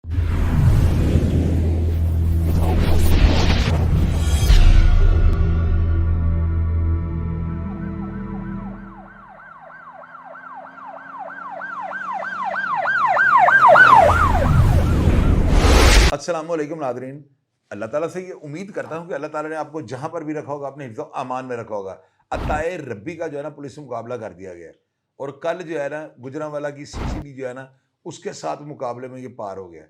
अस्सलामुअलैकुम नादरीन। अल्लाह ताला से ये उम्मीद करता हूँ कि अल्लाह ताला ने आपको जहाँ पर भी रखा होगा अपने हिफ्ज़ अमान में रखा होगा। अताए रब्बी का जो है ना पुलिस से मुकाबला कर दिया गया और कल जो है ना गुजरांवाला की सीसीडी जो है ना उसके साथ मुकाबले में ये पार हो गया।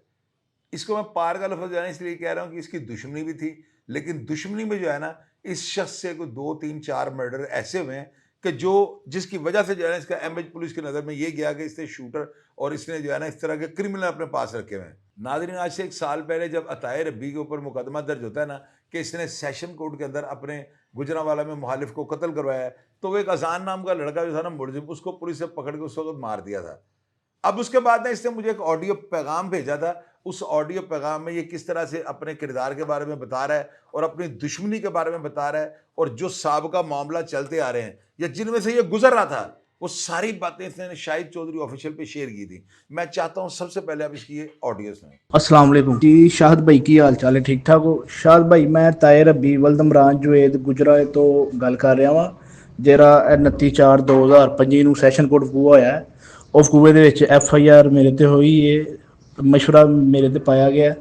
इसको मैं पार का लफ्ज़ जो है ना इसलिए कह रहा हूँ कि इसकी दुश्मनी भी थी, लेकिन दुश्मनी में जो है ना इस शख्स से कोई 2, 3, 4 मर्डर ऐसे हुए हैं कि जो जिसकी वजह से जो है ना इसका इमेज पुलिस की नज़र में ये गया कि इसने शूटर और इसने जो है ना इस तरह के क्रिमिनल अपने पास रखे हुए हैं। नाज़रीन, आज से 1 साल पहले जब अताए रब्बी के ऊपर मुकदमा दर्ज होता है ना कि इसने सेशन कोर्ट के अंदर अपने गुजरांवाला में मुखालिफ को कत्ल करवाया है, तो वो एक अजान नाम का लड़का जो था ना मुलजिम, उसको पुलिस ने पकड़ के उस वक्त मार दिया था। अब उसके बाद ना इसने मुझे एक ऑडियो पैगाम भेजा था। उस ऑडियो पैगाम में ये किस तरह से अपने किरदार के बारे में बता रहा है और अपनी दुश्मनी के बारे में बता रहा है और जो साबका मामला चलते आ रहे हैं या जिनमें से ये गुजर रहा था वो सारी बातें इसने शाहिद चौधरी ऑफिशियल पे शेयर की थी। मैं चाहता हूँ सबसे पहले आप इसकी ये ऑडियो सुनें। अस्सलाम वालेकुम जी, शाहिद भाई की हाल चाल है? ठीक ठाक हो? शाहिद भाई मैं ताए रब्बी वलदमरान जुवेद गुजरा तो गल कर रहा वा ਜਿਹੜਾ 29/4/2025 ਨੂੰ ਸੈਸ਼ਨ ਕੋਰਟ ਫੂਆ ਹੋਇਆ ਹੈ। ਉਸ ਕੂਏ ਦੇ ਵਿੱਚ FIR ਮੇਰੇ ਤੇ ਹੋਈ ਹੈ, ਮਸ਼ਵਰਾ ਮੇਰੇ ਤੇ ਪਾਇਆ ਗਿਆ।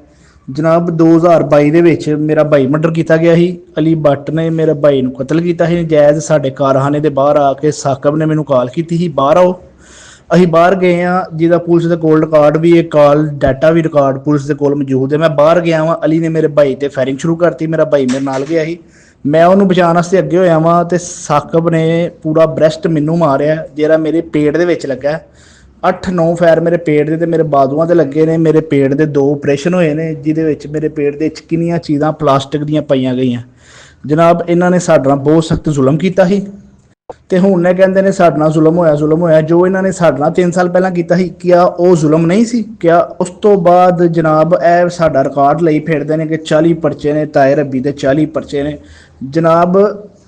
ਜਨਾਬ 2022 ਦੇ ਵਿੱਚ ਮੇਰਾ ਭਾਈ ਮਰਡਰ ਕੀਤਾ ਗਿਆ ਸੀ। ਅਲੀ ਬੱਟ ਨੇ ਮੇਰੇ ਭਾਈ ਨੂੰ ਕਤਲ ਕੀਤਾ ਸੀ ਨਜਾਇਜ਼। ਸਾਡੇ ਕਾਰਖਾਨੇ ਦੇ ਬਾਹਰ ਆ ਕੇ ਸਾਕਬ ਨੇ ਮੈਨੂੰ ਕਾਲ ਕੀਤੀ ਸੀ ਬਾਹਰ ਆਓ। ਅਸੀਂ ਬਾਹਰ ਗਏ ਆ, ਜਿਹਦਾ ਪੁਲਿਸ ਦੇ ਕੋਲ ਰਿਕਾਰਡ ਵੀ ਇਹ ਕਾਲ ਡਾਟਾ ਵੀ ਰਿਕਾਰਡ ਪੁਲਿਸ ਦੇ ਕੋਲ ਮੌਜੂਦ ਹੈ। ਮੈਂ ਬਾਹਰ ਗਿਆ ਵਾਂ, ਅਲੀ ਨੇ ਮੇਰੇ ਭਾਈ ਤੇ ਫਾਇਰਿੰਗ ਸ਼ੁਰੂ ਕਰਤੀ। ਮੇਰਾ ਭਾਈ ਮੇਰੇ ਨਾਲ ਗਿਆ ਸੀ, ਮੈਂ ਉਹਨੂੰ ਬਚਾਉਣ ਵਾਸਤੇ ਅੱਗੇ ਹੋਇਆ ਵਾਂ ਤੇ ਸਾਕਬ ਨੇ ਪੂਰਾ ਬ੍ਰੈਸਟ ਮੈਨੂੰ ਮਾਰਿਆ, ਜਿਹੜਾ ਮੇਰੇ ਪੇਟ ਦੇ ਵਿੱਚ ਲੱਗਾ। 8-9 ਫਾਇਰ ਮੇਰੇ ਪੇਟ ਦੇ ਤੇ ਮੇਰੇ ਬਾਜ਼ੂਆਂ ਤੇ ਲੱਗੇ ਨੇ। ਮੇਰੇ ਪੇਟ ਦੇ 2 ਆਪਰੇਸ਼ਨ ਹੋਏ ਨੇ, ਜਿਹਦੇ ਵਿੱਚ ਮੇਰੇ ਪੇਟ ਦੇ ਵਿੱਚ ਕਿੰਨੀਆਂ ਚੀਜ਼ਾਂ ਪਲਾਸਟਿਕ ਦੀਆਂ ਪਾਈਆਂ ਗਈਆਂ। ਜਨਾਬ ਇਹਨਾਂ ਨੇ ਸਾਡੇ ਨਾਲ ਬਹੁਤ ਸਖਤ ਜ਼ੁਲਮ ਕੀਤਾ ਸੀ ਤੇ ਹੁਣ ਇਹ ਕਹਿੰਦੇ ਨੇ ਸਾਡੇ ਨਾਲ ਜ਼ੁਲਮ ਹੋਇਆ। ਜੋ ਇਹਨਾਂ ਨੇ ਸਾਡੇ ਨਾਲ 3 ਸਾਲ ਪਹਿਲਾਂ ਕੀਤਾ ਸੀ, ਕਿਆ ਉਹ ਜ਼ੁਲਮ ਨਹੀਂ ਸੀ? ਕਿਆ ਉਸ ਤੋਂ ਬਾਅਦ ਜਨਾਬ ਇਹ ਸਾਡਾ ਰਿਕਾਰਡ ਲਈ ਫਿਰਦੇ ਨੇ ਕਿ 40 ਪਰਚੇ ਨੇ, ਤਾਏ ਰੱਬੀ ਦੇ 40 ਪਰਚੇ ਨੇ। ਜਨਾਬ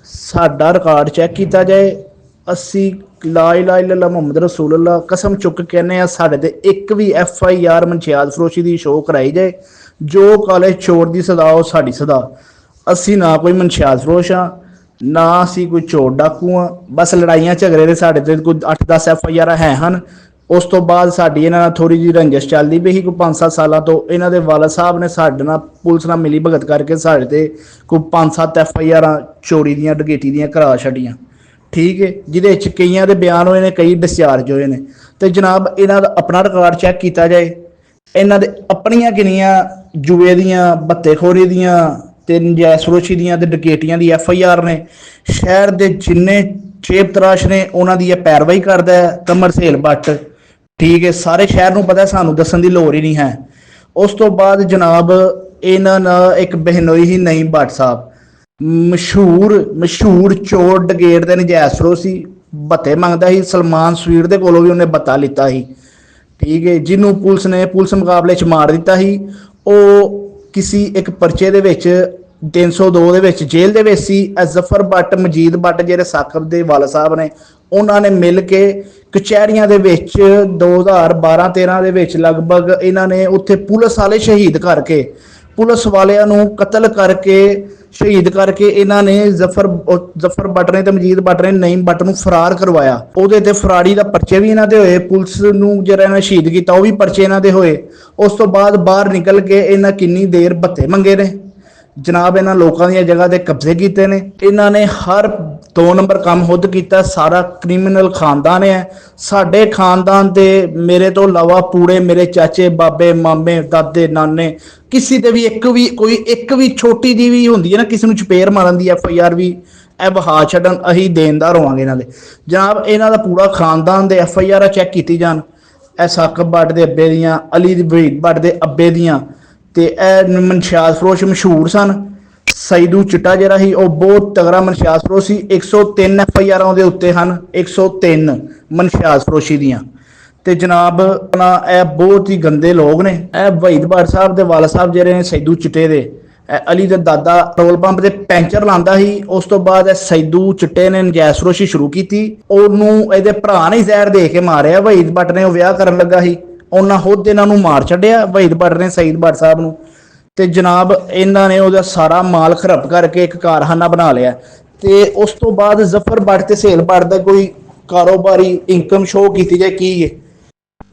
ਸਾਡਾ ਰਿਕਾਰਡ ਚੈੱਕ ਕੀਤਾ ਜਾਏ, ਅਸੀਂ ਲਾ ਇਲਾਹਾ ਇल्लल्लाह ਮੁਹੰਮਦ ਰਸੂਲullah ਕਸਮ ਚੁੱਕ ਕਹਿੰਦੇ ਆ ਸਾਡੇ ਤੇ ਇੱਕ ਵੀ FIR ਮਨਸ਼ਿਆਤ ਫਰੋਸ਼ੀ ਦੀ ਸ਼ੋਅ ਕਰਾਈ ਜਾਏ। ਜੋ ਕਾਲੇ ਚੋਰ ਦੀ ਸਜ਼ਾ ਉਹ ਸਾਡੀ ਸਜ਼ਾ। ਅਸੀਂ ਨਾ ਕੋਈ ਮਨਸ਼ਿਆਤ ਫਰੋਸ਼ ਆ, ਨਾ ਅਸੀਂ ਕੋਈ ਚੋਰ ਡਾਕੂ ਆ। ਬਸ ਲੜਾਈਆਂ ਝਗੜੇ ਦੇ ਸਾਡੇ ਤੇ ਕੋਈ 8-10 FIR ਹੈ ਹਨ। ਉਸ ਤੋਂ ਬਾਅਦ ਸਾਡੀ ਇਹਨਾਂ ਨਾਲ ਥੋੜੀ ਜਿਹੀ ਰੰਜਿਸ਼ ਚੱਲਦੀ ਪਈ ਸੀ ਕੋਈ 5-7 ਸਾਲਾਂ ਤੋਂ। ਇਹਨਾਂ ਦੇ ਵਾਲਦ ਸਾਹਿਬ ਨੇ ਸਾਡੇ ਨਾਲ ਪੁਲਿਸ ਨਾਲ ਮਿਲੀ ਭਗਤ ਕਰਕੇ ਸਾਡੇ ਤੇ ਕੋਈ 5-7 FIR ਚੋਰੀ ਦੀਆਂ ਡਕੈਤੀ ਦੀਆਂ ਕਰਾ ਛੱਡੀਆਂ, ਠੀਕ ਹੈ, ਜਿਹਦੇ ਵਿੱਚ ਕਈਆਂ ਦੇ ਬਿਆਨ ਹੋਏ ਨੇ, ਕਈ ਡਿਸਚਾਰਜ ਹੋਏ ਨੇ। ਤੇ ਜਨਾਬ ਇਹਨਾਂ ਦਾ ਆਪਣਾ ਰਿਕਾਰਡ ਚੈੱਕ ਕੀਤਾ ਜਾਏ, ਇਹਨਾਂ ਦੇ ਆਪਣੀਆਂ ਕਿੰਨੀਆਂ ਜੂਏ ਦੀਆਂ, ਬੱਤੇਖੋਰੀ ਦੀਆਂ ਤੇ ਨਜਾਇਜ਼ ਫਰੋਸ਼ੀ ਦੀਆਂ ਤੇ ਡਕੈਤੀਆਂ ਦੀ FIR ਨੇ। ਸ਼ਹਿਰ ਦੇ ਜਿੰਨੇ ਚੇਪ ਤਰਾਸ਼ ਨੇ ਉਹਨਾਂ ਦੀ ਇਹ ਪੈਰਵਾਈ ਕਰਦਾ ਹੈ ਕਮਰ ਸੇਲ ਬੱਟ, ਠੀਕ ਹੈ। ਸਾਰੇ ਸ਼ਹਿਰ ਨੂੰ ਪਤਾ, ਸਾਨੂੰ ਦੱਸਣ ਦੀ ਲੋੜ ਹੀ ਨਹੀਂ ਹੈ। ਉਸ ਤੋਂ ਬਾਅਦ ਜਨਾਬ ਇਹਨਾਂ ਨਾਲ ਇੱਕ ਬਹਿਨੋਈ ਹੀ ਨਹੀਂ ਭੱਟ ਸਾਹਿਬ, ਮਸ਼ਹੂਰ ਚੋਰ ਡਕੈਤ ਤੇ ਨਜਾਇਜ਼ ਫਰੋਸ਼ੀ, ਬੱਤੇ ਮੰਗਦਾ ਸੀ। ਸਲਮਾਨ ਸਵੀਰ ਦੇ ਕੋਲੋਂ ਵੀ ਉਹਨੇ ਬੱਤਾ ਲਿੱਤਾ ਸੀ, ਠੀਕ ਹੈ, ਜਿਹਨੂੰ ਪੁਲਿਸ ਨੇ ਪੁਲਿਸ ਮੁਕਾਬਲੇ 'ਚ ਮਾਰ ਦਿੱਤਾ ਸੀ। ਉਹ ਕਿਸੇ ਇੱਕ ਪਰਚੇ ਦੇ ਵਿੱਚ 302 ਦੇ ਵਿੱਚ ਜੇਲ੍ਹ ਦੇ ਵਿੱਚ ਸੀ। ਜ਼ਫਰ ਬੱਟ, ਮਜੀਦ ਬੱਟ ਜਿਹੜੇ ਸਾਕਬ ਦੇ ਵਾਲਦ ਸਾਹਿਬ ਨੇ, ਉਹਨਾਂ ਨੇ ਮਿਲ ਕੇ ਕਚਹਿਰੀਆਂ ਦੇ ਵਿੱਚ 2012-13 ਦੇ ਵਿੱਚ ਲਗਭਗ ਇਹਨਾਂ ਨੇ ਉੱਥੇ ਪੁਲਿਸ ਵਾਲੇ ਸ਼ਹੀਦ ਕਰਕੇ, ਪੁਲਿਸ ਵਾਲਿਆਂ ਨੂੰ ਕਤਲ ਕਰਕੇ ਸ਼ਹੀਦ ਕਰਕੇ ਇਹਨਾਂ ਨੇ ਜ਼ਫਰ ਬੱਟ ਨੇ ਤੇ ਮਜੀਦ ਬੱਟ ਨੇ ਨਈਮ ਬੱਟ ਨੂੰ ਫਰਾਰ ਕਰਵਾਇਆ। ਉਹਦੇ ਤੇ ਫਰਾਰੀ ਦਾ ਪਰਚੇ ਵੀ ਇਹਨਾਂ ਦੇ ਹੋਏ। ਪੁਲਿਸ ਨੂੰ ਜਿਹੜਾ ਇਹਨਾਂ ਸ਼ਹੀਦ ਕੀਤਾ ਉਹ ਵੀ ਪਰਚੇ ਇਹਨਾਂ ਦੇ ਹੋਏ। ਉਸ ਤੋਂ ਬਾਅਦ ਬਾਹਰ ਨਿਕਲ ਕੇ ਇਹਨਾਂ ਕਿੰਨੀ ਦੇਰ ਭੱਤੇ ਮੰਗੇ ਨੇ। ਜਨਾਬ ਇਹਨਾਂ ਲੋਕਾਂ ਦੀਆਂ ਜਗ੍ਹਾ ਤੇ ਕਬਜ਼ੇ ਕੀਤੇ ਨੇ। ਇਹਨਾਂ ਨੇ ਹਰ 2 ਨੰਬਰ ਕੰਮ ਖੁਦ ਕੀਤਾ। ਸਾਰਾ ਕ੍ਰਿਮੀਨਲ ਖਾਨਦਾਨ ਹੈ। ਸਾਡੇ ਖਾਨਦਾਨ ਤੇ ਮੇਰੇ ਤੋਂ ਇਲਾਵਾ ਪੂਰੇ ਮੇਰੇ ਚਾਚੇ, ਬਾਬੇ, ਮਾਮੇ, ਦਾਦੇ, ਨਾਨੇ, ਕਿਸੇ ਤੇ ਵੀ ਇੱਕ ਵੀ ਛੋਟੀ ਜਿਹੀ ਵੀ ਹੁੰਦੀ ਹੈ ਨਾ ਕਿਸੇ ਨੂੰ ਚਪੇੜ ਮਾਰਨ ਦੀ FIR ਵੀ ਇਹ ਵਹਾ ਛੱਡਣ, ਅਸੀਂ ਦੇਣਦਾਰ ਹੋਵਾਂਗੇ ਇਹਨਾਂ ਦੇ। ਜਨਾਬ ਇਹਨਾਂ ਦਾ ਪੂਰਾ ਖਾਨਦਾਨ ਦੇ FIR ਚੈੱਕ ਕੀਤੀ ਜਾਣ। ਇਹ ਸਾਕਬ ਬੱਟ ਦੇ ਅੱਬੇ ਦੀਆਂ, ਅਲੀ ਵਹੀਦ ਬੱਟ ਦੇ ਅੱਬੇ ਦੀਆਂ, ਤੇ ਇਹ ਮਨਸ਼ਿਆਤ ਫਰੋਸ਼ ਮਸ਼ਹੂਰ ਸਨ। ਸਈਦੂ ਚਿੱਟਾ ਜਿਹੜਾ ਸੀ ਉਹ ਬਹੁਤ ਤਗੜਾ ਮਨਸ਼ਿਆਤ ਫਰੋਸ਼ ਸੀ। 103 FIR ਉਹਦੇ ਉੱਤੇ ਹਨ, 103 ਮਨਸ਼ਿਆਤ ਫਰੋਸ਼ੀ ਦੀਆਂ। ਤੇ ਜਨਾਬ ਆਪਣਾ ਇਹ ਬਹੁਤ ਹੀ ਗੰਦੇ ਲੋਕ ਨੇ। ਇਹ ਵਹੀਦ ਬੱਟ ਸਾਹਿਬ ਦੇ ਵਾਲਦ ਸਾਹਿਬ ਜਿਹੜੇ ਨੇ ਸਈਦੂ ਚਿੱਟੇ ਦੇ, ਅਲੀ ਦੇ ਦਾਦਾ ਪੈਟਰੋਲ ਪੰਪ ਤੇ ਪੈਂਚਰ ਲਾਉਂਦਾ ਸੀ। ਉਸ ਤੋਂ ਬਾਅਦ ਇਹ ਸਈਦੂ ਚਿੱਟੇ ਨੇ ਨਜਾਇਜ਼ ਫਰੋਸ਼ੀ ਸ਼ੁਰੂ ਕੀਤੀ। ਉਹਨੂੰ ਇਹਦੇ ਭਰਾ ਨੇ ਜ਼ਹਿਰ ਦੇ ਕੇ ਮਾਰਿਆ। ਵਹੀਦ ਬੱਟ ਨੇ ਉਹ ਵਿਆਹ ਕਰਨ ਲੱਗਾ ਸੀ, ਉਹਨਾਂ ਖੁਦ ਇਹਨਾਂ ਨੂੰ ਮਾਰ ਛੱਡਿਆ ਵਹੀਦ ਭੱਟ ਨੇ, ਸਈਦ ਭੱਟ ਸਾਹਿਬ ਨੂੰ। ਤੇ ਜਨਾਬ ਇਹਨਾਂ ਨੇ ਉਹਦਾ ਸਾਰਾ ਮਾਲ ਖਰਬ ਕਰਕੇ ਇੱਕ ਕਾਰਖਾਨਾ ਬਣਾ ਲਿਆ। ਤੇ ਉਸ ਤੋਂ ਬਾਅਦ ਜ਼ਫਰ ਭੱਟ ਤੇ ਸਹੇਲ ਭੱਟ ਦਾ ਕੋਈ ਕਾਰੋਬਾਰੀ ਇਨਕਮ ਸ਼ੋਅ ਕੀਤੀ ਜਾਏ ਕੀ ਹੈ?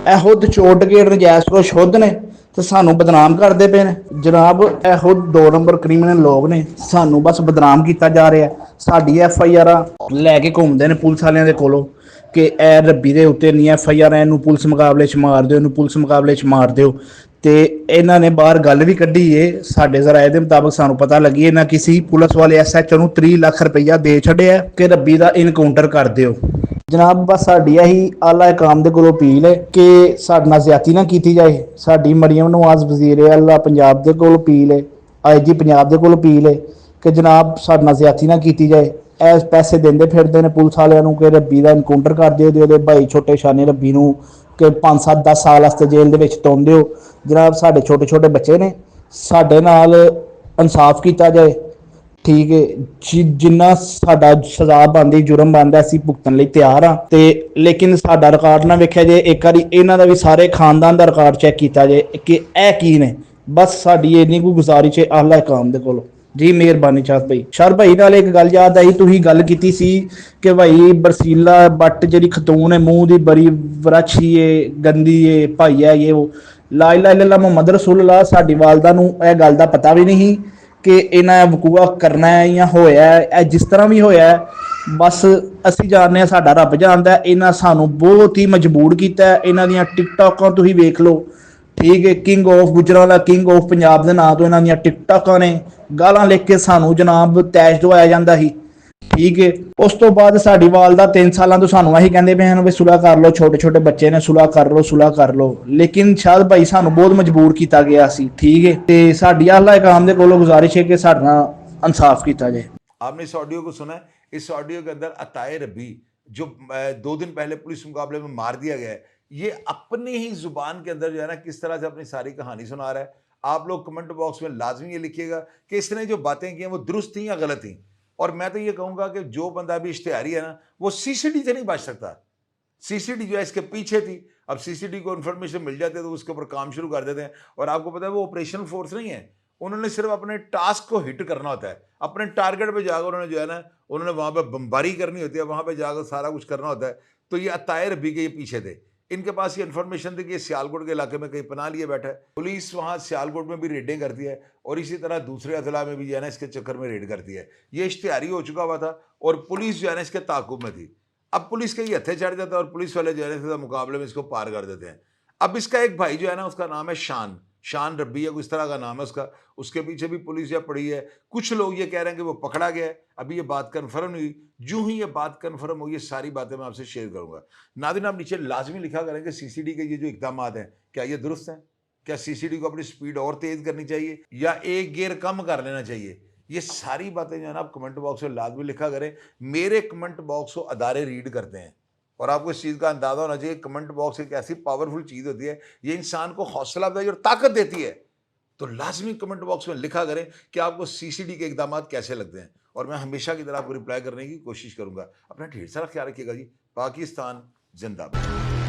ਇਹ ਖੁਦ ਚੋਟ ਗੇਟ ਨਜਾਇਜ਼ ਕੋਸ਼ ਖੁਦ ਨੇ ਤੇ ਸਾਨੂੰ ਬਦਨਾਮ ਕਰਦੇ ਪਏ ਨੇ ਜਨਾਬ। ਇਹ ਖੁਦ 2 ਨੰਬਰ ਕ੍ਰਿਮੀਨਲ ਲੋਕ ਨੇ, ਸਾਨੂੰ ਬਸ ਬਦਨਾਮ ਕੀਤਾ ਜਾ ਰਿਹਾ। ਸਾਡੀ FIR ਲੈ ਕੇ ਘੁੰਮਦੇ ਨੇ ਪੁਲਿਸ ਵਾਲਿਆਂ ਦੇ ਕੋਲੋਂ ਕਿ ਇਹ ਰੱਬੀ ਦੇ ਉੱਤੇ ਨਹੀਂ FIR, ਇਹਨੂੰ ਪੁਲਿਸ ਮੁਕਾਬਲੇ 'ਚ ਮਾਰ ਦਿਓ, ਇਹਨੂੰ ਪੁਲਿਸ ਮੁਕਾਬਲੇ 'ਚ ਮਾਰ ਦਿਓ। ਤੇ ਇਹਨਾਂ ਨੇ ਬਾਹਰ ਗੱਲ ਵੀ ਕੱਢੀ ਏ, ਸਾਡੇ ਜ਼ਰਾਏ ਦੇ ਮੁਤਾਬਕ ਸਾਨੂੰ ਪਤਾ ਲੱਗੀ ਇਹਨਾਂ ਕਿਸੇ ਪੁਲਿਸ ਵਾਲੇ SHO ਨੂੰ 30 ਲੱਖ ਰੁਪਈਆ ਦੇ ਛੱਡਿਆ ਕਿ ਰੱਬੀ ਦਾ ਇਨਕਾਊਂਟਰ ਕਰ ਦਿਓ। ਜਨਾਬ ਬਸ ਸਾਡੀ ਇਹੀ ਆਲਾ ਇਕਾਮ ਦੇ ਕੋਲੋਂ ਅਪੀਲ ਹੈ ਕਿ ਸਾਡੇ ਨਾਲ ਜ਼ਿਆਦਤੀ ਨਾ ਕੀਤੀ ਜਾਏ। ਸਾਡੀ ਮਰੀਮ ਨਵਾਜ਼ ਵਜ਼ੀਰ ਆਲਾ ਪੰਜਾਬ ਦੇ ਕੋਲ ਅਪੀਲ ਹੈ, IG ਪੰਜਾਬ ਦੇ ਕੋਲ ਅਪੀਲ ਹੈ ਕਿ ਜਨਾਬ ਸਾਡੇ ਨਾਲ ਜ਼ਿਆਦਤੀ ਨਾ ਕੀਤੀ ਜਾਏ। ਐਸ ਪੈਸੇ ਦਿੰਦੇ ਫਿਰਦੇ ਨੇ ਪੁਲਿਸ ਵਾਲਿਆਂ ਨੂੰ ਕਿ ਰੱਬੀ ਦਾ ਇਨਕਾਊਂਟਰ ਕਰ ਦਿਓ, ਉਹਦੇ ਭਾਈ ਛੋਟੇ ਸ਼ਾਨੇ ਰੱਬੀ ਨੂੰ ਕਿ 5-7-10 ਸਾਲ ਵਾਸਤੇ ਜੇਲ੍ਹ ਦੇ ਵਿੱਚ ਤੋੜ ਦਿਓ। ਜਨਾਬ ਸਾਡੇ ਛੋਟੇ ਛੋਟੇ ਬੱਚੇ ਨੇ, ਸਾਡੇ ਨਾਲ ਇਨਸਾਫ ਕੀਤਾ ਜਾਏ, ਠੀਕ ਹੈ। ਜਿੰਨਾ ਸਾਡਾ ਸਜ਼ਾ ਬਣਦੀ, ਜੁਰਮ ਬਣਦਾ, ਅਸੀਂ ਭੁਗਤਣ ਲਈ ਤਿਆਰ ਹਾਂ। ਤੇ ਲੇਕਿਨ ਸਾਡਾ ਰਿਕਾਰਡ ਨਾ ਵੇਖਿਆ ਜਾਏ, ਇੱਕ ਵਾਰੀ ਇਹਨਾਂ ਦਾ ਵੀ ਸਾਰੇ ਖਾਨਦਾਨ ਦਾ ਰਿਕਾਰਡ ਚੈੱਕ ਕੀਤਾ ਜਾਏ ਕਿ ਇਹ ਕੀ ਨੇ। ਬਸ ਸਾਡੀ ਇੰਨੀ ਕੋਈ ਗੁਜ਼ਾਰਿਸ਼ ਹੈ ਆਲਾ ਇਕਾਮ ਦੇ ਕੋਲੋਂ ਜੀ, ਮਿਹਰਬਾਨੀ ਸ਼ਾਹਦ ਭਾਈ ਨਾਲ ਇੱਕ ਗੱਲ ਯਾਦ ਆਈ, ਤੁਸੀਂ ਗੱਲ ਕੀਤੀ ਸੀ ਕਿ ਭਾਈ ਬਰਸੀਲਾ ਬੱਟ ਜਿਹੜੀ ਖਤੂਨ ਹੈ ਮੂੰਹ ਦੀ ਬੜੀ ਵਰਾਛੀ ਏ, ਗੰਦੀ ਏ, ਭਾਈ ਹੈ ਇਹ ਉਹ। ਲਾ ਇਲਾਹਾ ਇਲੱਲ੍ਲਾਹ ਮੁਹੰਮਦ ਰਸੂਲੁल्लाह। ਸਾਡੀ ਵਾਲਦਾ ਨੂੰ ਇਹ ਗੱਲ ਦਾ ਪਤਾ ਵੀ ਨਹੀਂ ਕਿ ਇਹਨਾਂ ਵਕੂਆ ਕਰਨਾ ਹੈ ਜਾਂ ਹੋਇਆ ਹੈ। ਇਹ ਜਿਸ ਤਰ੍ਹਾਂ ਵੀ ਹੋਇਆ ਬਸ ਅਸੀਂ ਜਾਣਦੇ ਹਾਂ, ਸਾਡਾ ਰੱਬ ਜਾਣਦਾ। ਇਹਨਾਂ ਸਾਨੂੰ ਬਹੁਤ ਹੀ ਮਜਬੂਰ ਕੀਤਾ। ਇਹਨਾਂ ਦੀਆਂ ਟਿਕਟੋਕਾਂ ਤੁਸੀਂ ਵੇਖ ਲਓ, ਠੀਕ ਹੈ। King of Gujranwala, king of Punjab ਦੇ ਨਾਂ ਤੋਂ ਇਹਨਾਂ ਦੀਆਂ ਟਿਕਟੋਕਾਂ ਨੇ। ਗਾਲਾਂ ਲਿਖ ਕੇ ਸਾਨੂੰ ਜਨਾਬ ਤੈਸ਼ ਦਵਾਇਆ ਜਾਂਦਾ ਸੀ, ਠੀਕ ਹੈ। ਉਸ ਤੋਂ ਬਾਅਦ ਸਾਡੀ ਵਾਲਦਾ 3 ਸਾਲਾਂ ਤੋਂ ਸਾਨੂੰ ਇਹੀ ਕਹਿੰਦੇ ਪਏ ਹਨ ਵੀ ਸੁਲ੍ਹਾ ਕਰ ਲਓ, ਛੋਟੇ ਛੋਟੇ ਬੱਚੇ ਨੇ, ਸੁਲ੍ਹਾ ਕਰ ਲਓ, ਸੁਲ੍ਹਾ ਕਰ ਲਓ। ਲੇਕਿਨ ਸ਼ਾਹਦ ਭਾਈ ਸਾਨੂੰ ਬਹੁਤ ਮਜਬੂਰ ਕੀਤਾ ਗਿਆ ਸੀ, ਠੀਕ ਹੈ। ਤੇ ਸਾਡੀ ਆਲਾ ਇਕਾਮ ਦੇ ਕੋਲੋਂ ਗੁਜ਼ਾਰਿਸ਼ ਹੈ ਕਿ ਸਾਡੇ ਨਾਲ इंसाफ किया जाए। आपने इस ऑडियो को सुना है? इस ऑडियो के अंदर अताए रब्बी जो 2 दिन पहले पुलिस मुकाबले में मार दिया गया है, ये अपनी ही जुबान के अंदर जो है ना किस तरह से अपनी सारी कहानी सुना रहा है। आप लोग कमेंट बॉक्स में लाजमी ये लिखिएगा कि इसने जो बातें की हैं वो दुरुस्त थी या गलत थी। और मैं तो ये कहूँगा कि जो बंदा भी इश्तिहारी है ना वो CCD से नहीं बच सकता। CCD जो है इसके पीछे थी। अब CCD को इन्फॉर्मेशन मिल जाती है तो उसके ऊपर काम शुरू कर देते हैं। और आपको पता है वो ऑपरेशनल फोर्स नहीं है, उन्होंने सिर्फ अपने टास्क को हिट करना होता है। अपने टारगेट पे जाकर उन्होंने जो है ना उन्होंने वहाँ पे बमबारी करनी होती है, वहाँ पे जाकर सारा कुछ करना होता है। तो ये अताए रब्बी के ये पीछे थे। इनके पास ये इन्फॉर्मेशन थी कि ये सियालकोट के इलाके में कहीं पनाह लिए बैठा है। पुलिस वहाँ सियालकोट में भी रेडें करती है और इसी तरह दूसरे अजला में भी जो है ना इसके चक्कर में रेड करती है। ये इश्तिहारी हो चुका हुआ था और पुलिस जो है ना इसके ताकुब में थी। अब पुलिस के ये हथे चढ़ जाता है और पुलिस वाले जो है ना मुकाबले में इसको पार कर देते हैं। अब इसका एक भाई जो है ना उसका नाम है शान रब्बी है, इस तरह का नाम है उसका। उसके पीछे भी पुलिस या पड़ी है। कुछ लोग ये कह रहे हैं कि वो पकड़ा गया है। अभी ये बात कन्फर्म हुई, जो ही ये बात कन्फर्म हुई ये सारी बातें मैं आपसे शेयर करूंगा। नाज़रीन आप नीचे लाजमी लिखा करें कि CCD के ये जो इक़दाम हैं क्या ये दुरुस्त हैं? क्या CCD को अपनी स्पीड और तेज़ करनी चाहिए या एक गियर कम कर लेना चाहिए? ये सारी बातें जो है ना आप कमेंट बॉक्स में लाजमी लिखा करें। मेरे कमेंट बॉक्स को अदारे रीड करते हैं और आपको इस चीज़ का अंदाज़ा होना चाहिए कमेंट बॉक्स एक ऐसी पावरफुल चीज़ होती है, ये इंसान को हौसला अफजाई और ताकत देती है। तो लाजमी कमेंट बॉक्स में लिखा करें कि आपको CCD के इक़दाम कैसे लगते हैं और मैं हमेशा की तरह आपको रिप्लाई करने की कोशिश करूंगा। अपना ढेर सारा ख्याल रखिएगा जी। पाकिस्तान जिंदाबाद।